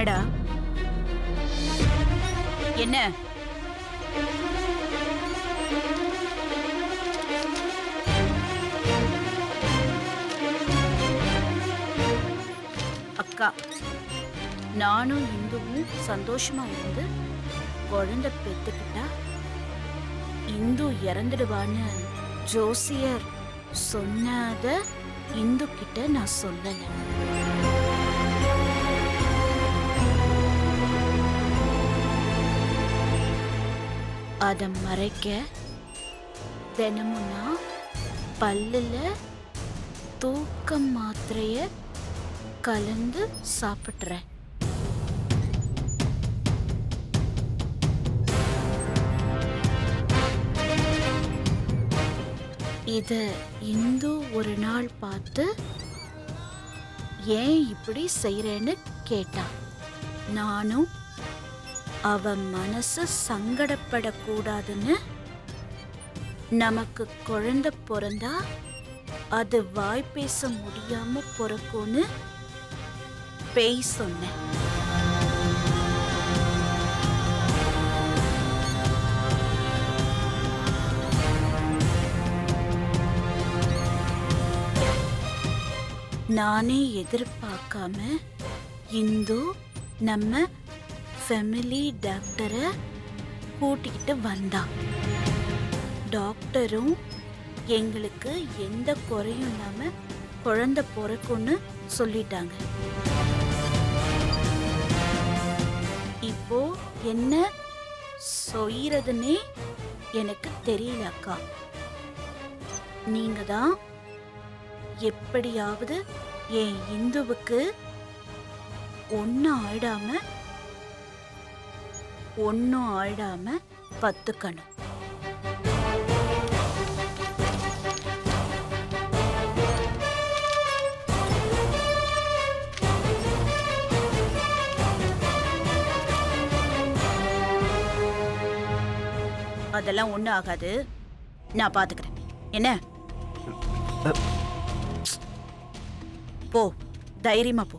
என்னடா? என்ன? அக்கா, நானும் இந்துவும் சந்தோஷமா இருந்து குழந்தை பெத்துக்கிட்டா இந்து இறந்துடுவான்னு ஜோசியர் சொன்னத இந்து கிட்ட நான் சொல்லல. அத மறைக்க தினமும் நான் பல்லுல தூக்கம் மாத்திரைய கலந்து சாப்பிட்றேன். இத இந்து ஒரு நாள் பார்த்து ஏன் இப்படி செய்யறேன்னு கேட்டா. நானும் அவ மனசு சங்கடப்படக்கூடாதுன்னு நமக்கு குழந்தை பிறந்தா அது வாய் பேச முடியாம பிறக்கும்னு பேய் சொன்னேன். நானே எதிர்பார்க்காம இந்து நம்ம ஃபேமிலி டாக்டரை கூட்டிக்கிட்டு வந்தா. டாக்டரும் எங்களுக்கு எந்த குறையும் இல்லாம குழந்தை பிறக்கும்னு சொல்லிட்டாங்க. இப்போ என்ன செய்யறதுன்னே எனக்கு தெரியல அக்கா. நீங்க தான் எப்படியாவது என் இந்துவுக்கு ஒன்னும் ஆயிடாம பத்துக்கணும். அதெல்லாம் ஒண்ணும் ஆகாது, நான் பாத்துக்கிறேன். என்ன? போ, தைரியமா போ.